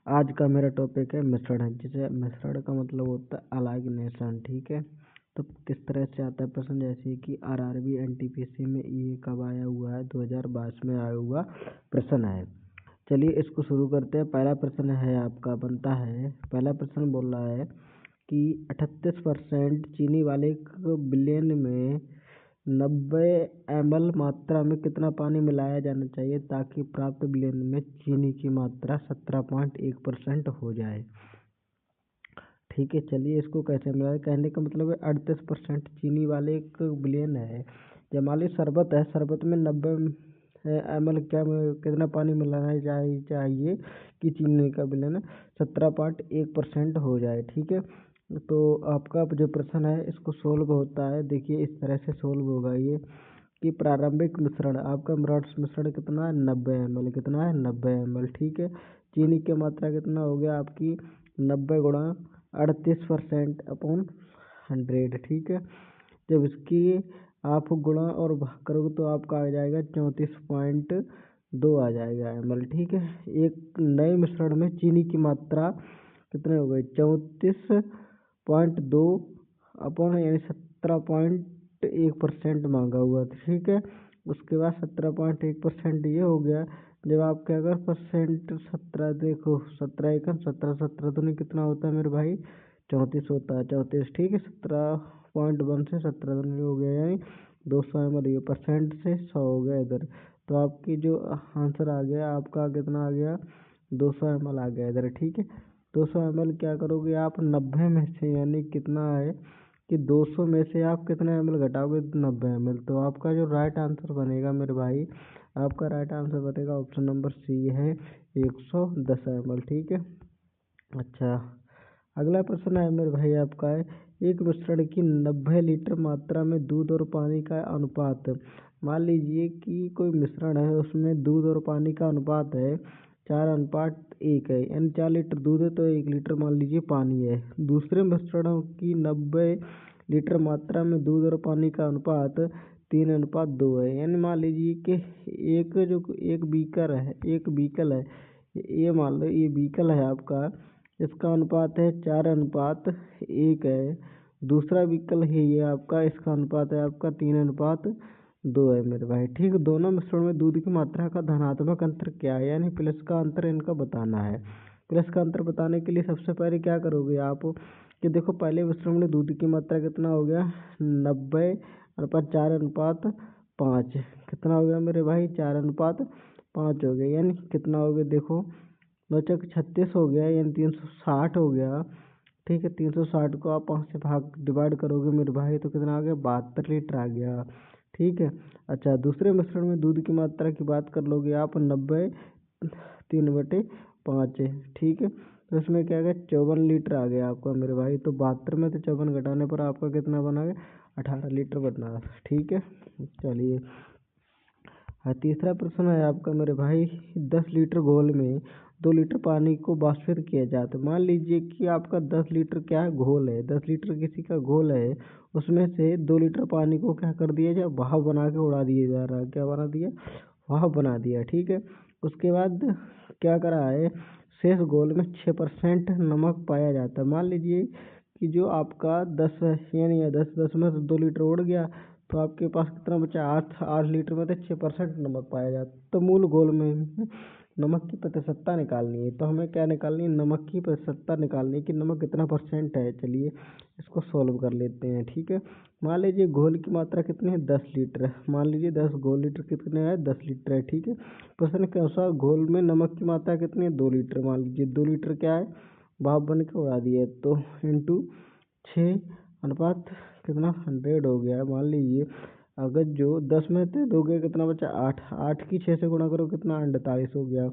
आज का मेरा टॉपिक है मिश्रण, जिसे मिश्रण का मतलब होता है अलाइगनेशन। ठीक है, तो किस तरह से आता है प्रश्न, जैसे कि आरआरबी एनटीपीसी में ये कब आया हुआ है, 2022 में आया हुआ प्रश्न है। चलिए इसको शुरू करते हैं। पहला प्रश्न है आपका बनता है, पहला प्रश्न बोल रहा है कि 38% चीनी वाले बिलियन में 90 ml मात्रा में कितना पानी मिलाया जाना चाहिए ताकि प्राप्त बिलियन में चीनी की मात्रा 17.1% हो जाए। ठीक है, चलिए इसको कैसे मिलाए। कहने का मतलब है 38% चीनी वाले एक बिलियन है। जब मान ली शरबत है, शरबत में 90 ml कितना पानी मिलाना चाहिए कि चीनी का बिलियन 17.1% हो जाए। ठीक है, तो आपका जो प्रश्न है इसको सोल्व होता है। देखिए इस तरह से सोल्व होगा ये कि प्रारंभिक मिश्रण, आपका मिश्रण कितना है 90 ml, कितना है 90 ml। ठीक है, चीनी की मात्रा कितना हो गया आपकी 90 गुणा 38% अपॉन 100। ठीक है, जब इसकी आप गुणा और भाग करोगे तो आपका आ जाएगा 34.2 आ जाएगा ml। ठीक है, एक नए मिश्रण में चीनी की मात्रा कितने हो गई 34.2 अपॉन यानी 17.1% मांगा हुआ था। ठीक है, उसके बाद 17.1% ये हो गया। जब आप क्या कर परसेंट 17, देखो 17 एकम 17 17 तो नहीं कितना होता है मेरे भाई 34 होता है, 34। ठीक है, 17.1 से 17 तो नहीं हो गया, यानी 200 ml ये परसेंट से 100 हो गया इधर। तो आपकी जो आंसर आ गया आपका कितना आ गया 200 ml आ गया इधर। ठीक है, 200 ml क्या करोगे आप 90 में से, यानी कितना है कि 200 में से आप कितने ml घटाओगे 90 ml, तो आपका जो राइट आंसर बनेगा मेरे भाई, आपका राइट आंसर बनेगा ऑप्शन नंबर सी है 110 ml। ठीक है, अच्छा अगला प्रश्न है मेरे भाई आपका है, एक मिश्रण की 90 लीटर मात्रा में दूध और पानी का अनुपात। मान लीजिए कि कोई मिश्रण है, उसमें दूध और पानी का अनुपात है 4:1 है, यानी 4 लीटर दूध है तो 1 लीटर मान लीजिए पानी है। दूसरे मिश्रणों की 90 लीटर मात्रा में दूध और पानी का अनुपात 3:2 है, यानी मान लीजिए कि एक बीकर है, ये मान लो ये बीकर है आपका, इसका अनुपात है 4:1 है। दूसरा विकल्प है ये आपका, इसका अनुपात है आपका 3:2 है मेरे भाई। ठीक, दोनों मिश्रण में दूध की मात्रा का धनात्मक अंतर क्या है, यानी प्लस का अंतर इनका बताना है। प्लस का अंतर बताने के लिए सबसे पहले क्या करोगे आप कि देखो पहले मिश्रण में दूध की मात्रा कितना हो गया 90:4:5, कितना हो गया मेरे भाई 4:5 हो गया, यानी कितना हो गया देखो 9×36 हो गया, यानी 360 हो गया। ठीक है, 360 को आप 5 से डिवाइड करोगे मेरे भाई तो कितना आ गया 72 लीटर आ गया। ठीक है, अच्छा दूसरे मिश्रण में दूध की मात्रा की बात कर लोगे आप 90 3/5 है। ठीक है, तो इसमें क्या गया 54 लीटर आ गया आपका मेरे भाई, तो 72 में से 54 घटाने पर आपका कितना बना गया 18 लीटर बना। ठीक है, चलिए तीसरा प्रश्न है आपका मेरे भाई, 10 लीटर घोल में 2 लीटर पानी को वाष्पित किया जाता है। मान लीजिए कि आपका 10 लीटर क्या है घोल है, 10 लीटर किसी का घोल है, उसमें से 2 लीटर पानी को क्या कर दिया जाए भाप बना के उड़ा दिया जा रहा है। क्या बना दिया, भाप बना दिया। ठीक है, उसके बाद क्या करा है, शेष घोल में 6% नमक पाया जाता है। मान लीजिए कि जो आपका 10 यानी 10 में से 2 लीटर उड़ गया तो आपके पास कितना बचा 8 लीटर में से 6% नमक पाया जाता है। तो मूल घोल में नमक की प्रतिशतता निकालनी है, तो हमें क्या निकालनी है नमक की प्रतिशतता निकालनी है कि नमक कितना परसेंट है। चलिए इसको सॉल्व कर लेते हैं। ठीक है, मान लीजिए घोल की मात्रा कितनी है 10 लीटर, मान लीजिए 10 घोल लीटर कितने है 10 लीटर है। ठीक है, प्रश्न के अनुसार घोल में नमक की मात्रा कितनी है 2 लीटर, मान लीजिए 2 लीटर क्या है भाप बन के उड़ा दिया है, तो इंटू 6 कितना 100 हो गया है। मान लीजिए अगर जो 10 में से दोगे कितना बचा 8 की 6 से गुणा करो कितना 48 हो गया,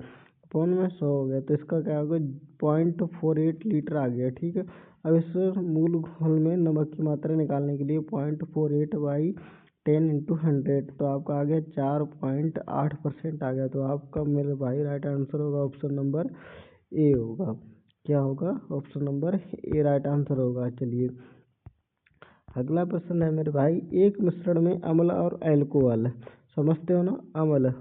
पौन में 100 हो गया, तो इसका क्या होगा 0.48 लीटर आ गया। ठीक है, अब इस मूल घोल में नमक की मात्रा निकालने के लिए 0.48/10 × 100, तो आपका आ गया 4.8% आ गया। तो आपका मेरे भाई राइट आंसर होगा ऑप्शन नंबर ए होगा। क्या होगा, option number A right answer होगा। चलिए अगला प्रश्न है मेरे भाई, एक मिश्रण में अम्ल और अल्कोहल, समझते हो ना अम्ल,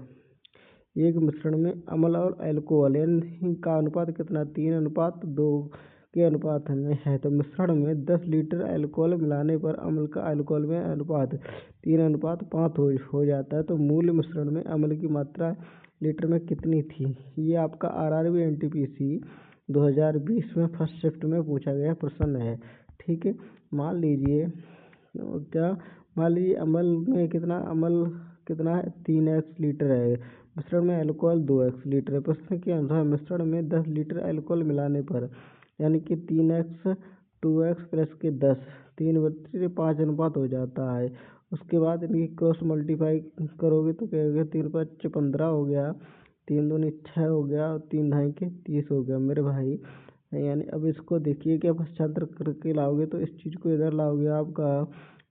एक मिश्रण में अम्ल और अल्कोहल यानी का अनुपात कितना, 3:2 के अनुपात में है। तो मिश्रण में 10 लीटर अल्कोहल मिलाने पर अम्ल का अल्कोहल में अनुपात 3:5 हो जाता है। तो मूल मिश्रण में अम्ल की मात्रा लीटर में कितनी थी। ये आपका RRB NTPC 2020 में फर्स्ट शिफ्ट में पूछा गया प्रश्न है। ठीक है, मान लीजिए अम्ल में कितना है, 3x लीटर है। मिश्रण में अल्कोहल 2x लीटर है। प्रश्न के अनुसार मिश्रण में 10 लीटर अल्कोहल मिलाने पर यानी कि 3x 2x प्लस के 10 3/5 अनुपात हो जाता है। उसके बाद इनकी क्रॉस मल्टीप्लाई करोगे तो क्या हो गया, 3×5 = 15 हो गया, 3×2 = 6 हो गया और 3×2 = 30 हो गया मेरे भाई। यानी अब इसको देखिए कि पक्षांतर करके लाओगे तो इस चीज़ को इधर लाओगे आपका,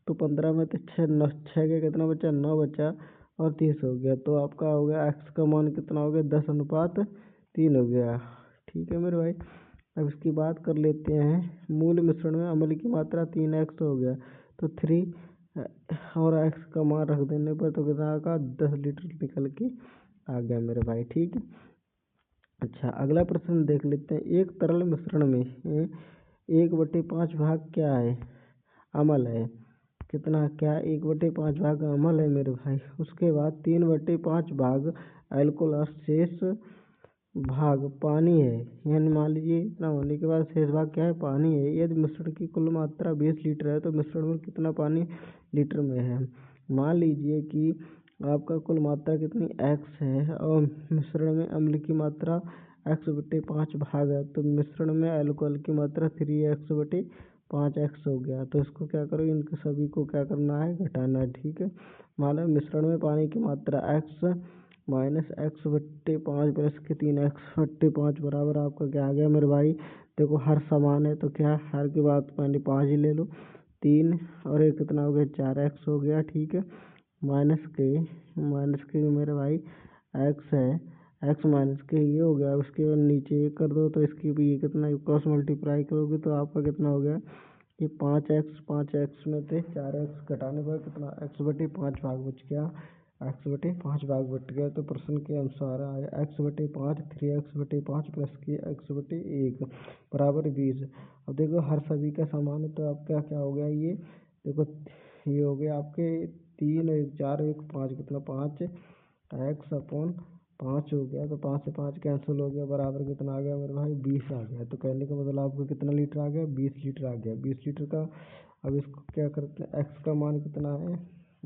तो 15 में तो 6 के कितना बचा, 9 बचा और 30 हो गया। तो आपका हो गया x का मान कितना हो गया, 10:3 हो गया। ठीक है मेरे भाई। अब इसकी बात कर लेते हैं, मूल मिश्रण में अम्ल की मात्रा 3x हो गया। तो 3 और x का मान रख देने पर तो कितना का 10 लीटर निकल के आ गया मेरे भाई। ठीक है, अच्छा अगला प्रश्न देख लेते हैं। एक तरल मिश्रण में 1/5 भाग क्या है, अम्ल है। कितना, क्या 1/5 भाग अम्ल है मेरे भाई। उसके बाद 3/5 भाग अल्कोहल और शेष भाग पानी है। यानी मान लीजिए इतना होने के बाद शेष भाग क्या है, पानी है। यदि मिश्रण की कुल मात्रा 20 लीटर है तो मिश्रण में कितना पानी लीटर में है। मान लीजिए कि आपका कुल मात्रा कितनी x है और मिश्रण में अम्ल की मात्रा x/5 भाग है। तो मिश्रण में अल्कोहल की मात्रा 3x/5x हो गया। तो इसको क्या करो, इनके सभी को क्या करना है, घटाना है। ठीक है, मान लो मिश्रण में पानी की मात्रा x माइनस x/5 प्लस के 3x/5 बराबर आपका क्या आ गया मेरे भाई। देखो हर समान है तो क्या हर की बात पहले 5 ही ले लो, 3 और एक कितना हो गया, 4x हो गया। ठीक है, माइनस के मेरे भाई x है, x माइनस के ये हो गया। उसके बाद नीचे एक कर दो तो इसकी भी ये कितना, क्रॉस मल्टीप्लाई करोगे तो आपका कितना हो गया, ये 5x में से 4x घटाने पर कितना x/5 भाग बच गया, x/5 भाग बच गया। तो प्रश्न के अनुसार आया x/5 3x/5 प्लस के x/1 बराबर 20। अब देखो हर सभी का समान है तो आपका क्या हो गया, ये देखो ये हो गया आपके 3 और 1 4 1 5 कितना 5x/5 हो गया। तो 5 से 5 कैंसिल हो गया, बराबर कितना आ गया मेरे भाई, 20 आ गया। तो कहने का मतलब आपको कितना लीटर आ गया, 20 लीटर आ गया। 20 लीटर का अब इसको क्या करते हैं, x का मान कितना है,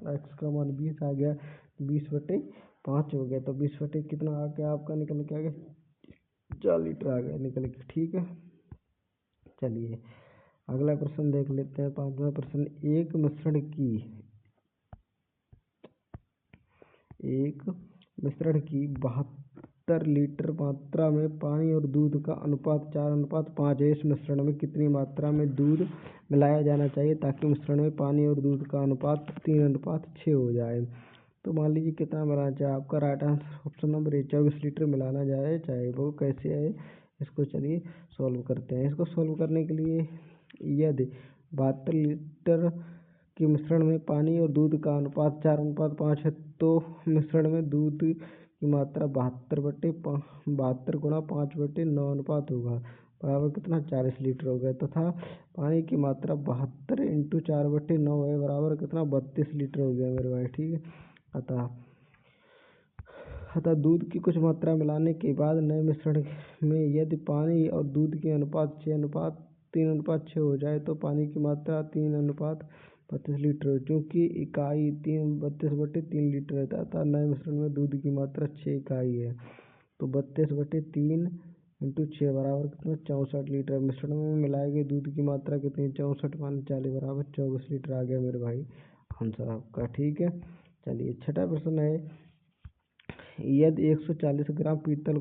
x का मान 20 आ गया, 20/5 हो गया। तो 20 कितना आ गया आपका, निकल के आ गया 4 लीटर आ गया निकल के। ठीक है, चलिए अगला प्रश्न देख लेते हैं। 5वां प्रश्न, एक मिश्रण की 72 लीटर मात्रा में पानी और दूध का अनुपात 4:5 है। इस मिश्रण में कितनी मात्रा में दूध मिलाया जाना चाहिए ताकि मिश्रण में पानी और दूध का अनुपात 3:6 हो जाए। तो मान लीजिए कितना मिलाना चाहिए, आपका right answer option number A 24 litre मिलाना जाए चाहे। वो कैसे है, इसको चलिए सॉल्व करते हैं। इसको सॉल्व करने के लिए यदि 72 लीटर के मिश्रण में पानी और दूध का अनुपात 4:5 है तो मिश्रण में दूध की मात्रा 72 गुणा 5/9 अनुपात होगा, बराबर कितना 40 लीटर हो गया। तथा पानी की मात्रा 72 × 4/9 है, बराबर कितना 32 लीटर हो गया मेरे भाई। ठीक है, अतः दूध की कुछ मात्रा मिलाने के बाद नए मिश्रण में यदि पानी और दूध के अनुपात 3:6 हो जाए तो पानी की मात्रा 3:32 लीटर हो, क्योंकि इकाई 32/3 लीटर है। अतः नए मिश्रण में दूध की मात्रा 6 इकाई है। तो 32/3 × 6 बराबर कितना 64 लीटर। मिश्रण में मिलाए गए दूध की मात्रा कितनी, 64 × 40 बराबर 24 लीटर आ गया मेरे भाई आंसर आपका। ठीक है, चलिए छठा प्रश्न है, यदि 140 ग्राम पीतल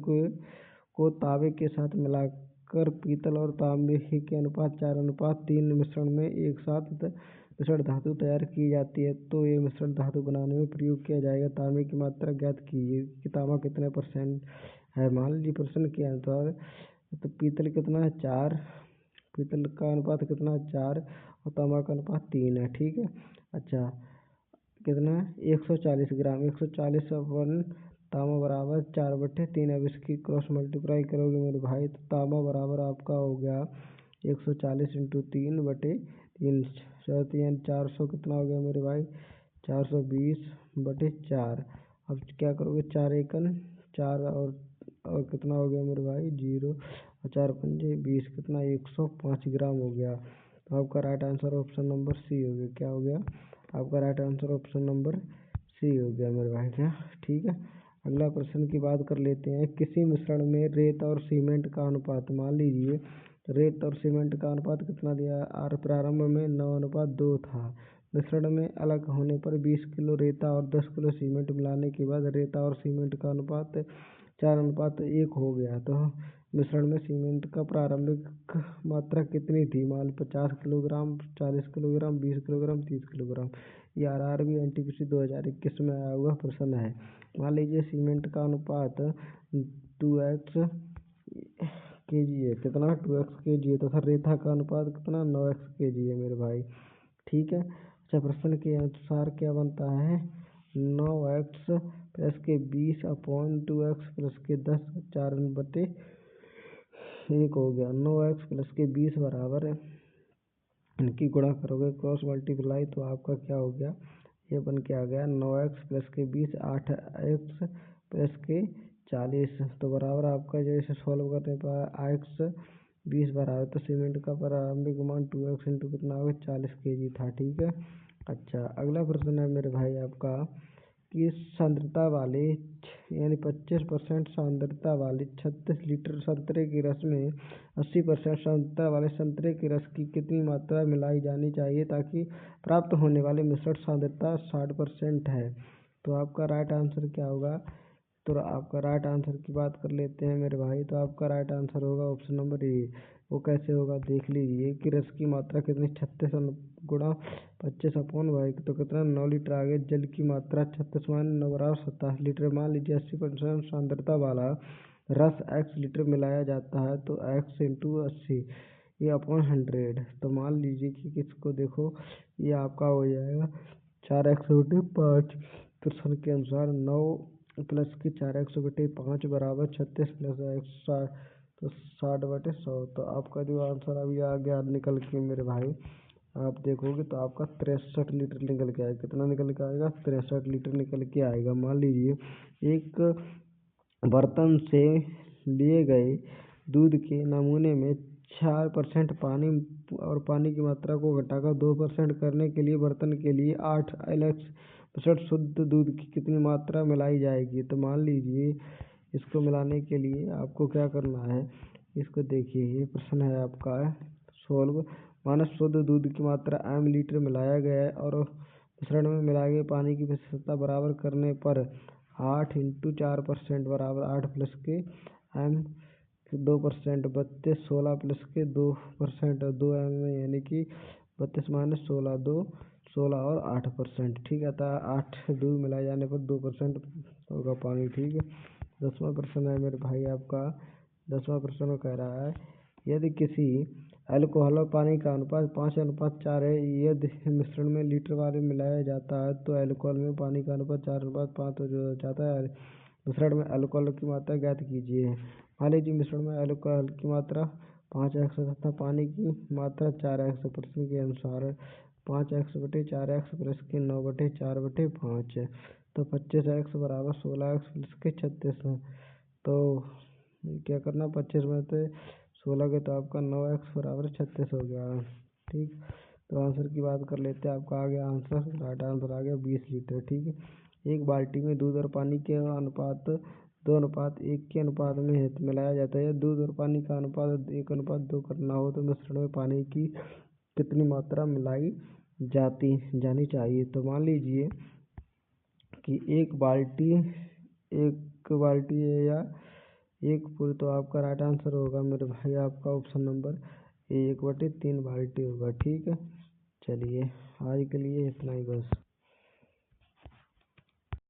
को तांबे के साथ मिलाकर पीतल और तांबे के अनुपात 4:3 मिश्रण में एक साथ मिश्रण धातु तैयार की जाती है तो ये मिश्रण धातु बनाने में प्रयोग किया जाएगा। तांबे की मात्रा ज्ञात कीजिए कि तांबा कितने % है। मान लीजिए प्रश्न के अनुसार तो पीतल कितना है 4, पीतल का अनुपात कितना है 4 और तांबा का अनुपात 3 है। ठीक है, अच्छा कितना है 140 ग्राम, 140 तांबा बराबर 4/3। अब इसकी क्रॉस मल्टीप्लाई करोगे मेरे भाई तो तांबा बराबर आपका हो गया 140 × 3/3, 400 कितना हो गया मेरे भाई 420/4। अब क्या करोगे 4 एकन 4 और कितना हो गया मेरे भाई 0 और 4 पंजे 20, कितना 105 ग्राम हो गया। तो आपका right answer option number C हो गया। क्या हो गया आपका right answer option number C हो गया मेरे भाई। क्या ठीक है। अगला प्रश्न की बात कर लेते हैं। किसी मिश्रण में रेत और सीमेंट का अनुपात, मान लीजिए रेत और सीमेंट का अनुपात कितना दिया और प्रारंभ में 9:2 था। मिश्रण में अलग होने पर 20 किलो रेता और 10 किलो सीमेंट मिलाने के बाद रेता और सीमेंट का अनुपात 4:1 हो गया। तो मिश्रण में सीमेंट का प्रारंभिक मात्रा कितनी थी? मान 50 किलोग्राम, 40 किलोग्राम, 20 किलोग्राम, 30 किलोग्राम। ये RRB NTPC 2021 में आया हुआ प्रश्न है। मान लीजिए सीमेंट का अनुपात 2x kg है। कितना 2x kg है। तो सर रेता का अनुपात कितना 9x kg है मेरे भाई। ठीक है। अच्छा प्रश्न के अनुसार क्या बनता है 9x + के 20/2x + के 10 4/1 हो गया। 9x + के 20 बराबर इनकी गुणा करोगे क्रॉस मल्टीप्लाई तो आपका क्या हो गया ये बन के आ गया 9x + के 20 8x + के 40। तो बराबर आपका जो इसे सॉल्व करने पर x 20 बराबर तो सीमेंट का प्रारंभिक मान 2x × कितना होगा 40 kg था। ठीक है। अच्छा अगला प्रश्न है मेरे भाई आपका कि सांद्रता वाले यानी 25% सांद्रता वाले 36 लीटर संतरे के रस में 80% सांद्रता वाले संतरे के रस की कितनी मात्रा मिलाई जानी चाहिए ताकि प्राप्त होने वाले मिश्रण सांद्रता 60% है। तो आपका राइट आंसर क्या होगा? तो आपका राइट आंसर की बात कर लेते हैं मेरे भाई। तो आपका राइट आंसर होगा ऑप्शन नंबर ए। वो कैसे होगा देख लीजिए कि रस की मात्रा कितनी 36 × 25/, तो कितना 9 लीटर आ गया। जल की मात्रा 36 मान 9 बराबर 27 लीटर। मान लीजिए 80% सांद्रता वाला रस x लीटर मिलाया जाता है तो x × 80 ये अपॉन 100। तो मान लीजिए कि किसको देखो ये आपका हो जाएगा 4x/5। प्रश्न के अनुसार 9 + के 4x/5 बराबर 36 + x 60 तो 60/100। तो आपका जो आंसर अभी आ गया निकल के मेरे भाई आप देखोगे तो आपका 63 लीटर निकल के आएगा। कितना निकल के आएगा 63 लीटर निकल के आएगा। मान लीजिए एक बर्तन से लिए गए दूध के नमूने में 4% पानी और पानी की मात्रा को घटाकर 2% करने के लिए बर्तन के लिए 8 LX% शुद्ध दूध की कितनी मात्रा मिलाई जाएगी। तो मान लीजिए इसको मिलाने के लिए आपको क्या करना है इसको देखिए ये प्रश्न है आपका सोल्व। मानक शुद्ध दूध की मात्रा m लीटर मिलाया गया है और मिश्रण में मिलाए गए पानी की प्रतिशतता बराबर करने पर 8 × 4% बराबर 8 + के m 2% 32 16 + के 2% 2 m में यानी कि 32 - 16 2 16 और 8%। ठीक है। तो 8 दूध मिलाए जाने पर 2% होगा पानी। ठीक है। 10वां प्रश्न है मेरे भाई आपका 10वां प्रश्न कह रहा है यदि किसी अल्कोहल और पानी का अनुपात 5:4 है। यदि मिश्रण में लीटर वाले मिलाया जाता है तो अल्कोहल में पानी का अनुपात 4:5 हो जाता है। मिश्रण में अल्कोहल की मात्रा ज्ञात कीजिए। मान लीजिए मिश्रण में अल्कोहल की मात्रा 5x तथा पानी की मात्रा 4x। प्रश्न के अनुसार 5x/4x + के 9/4/5 तो 25x बराबर 16x + के 36। तो क्या करना 25 में से 16 के तो आपका 9x बराबर 36 हो गया। ठीक। तो आंसर की बात कर लेते हैं। आपका आ गया आंसर राइट आंसर आ गया 20 लीटर। ठीक है। एक बाल्टी में दूध और पानी के अनुपात 2:1 के अनुपात में मिलाया जाता है। दूध और पानी का अनुपात 1:2 करना हो तो मिश्रण में पानी की कितनी मात्रा मिलाई जानी चाहिए। तो मान लीजिए कि एक बाल्टी है या एक पूरी। तो आपका राइट आंसर होगा मेरे भाई आपका ऑप्शन नंबर 1/3 बाल्टी होगा। ठीक है। चलिए आज के लिए इतना ही बस।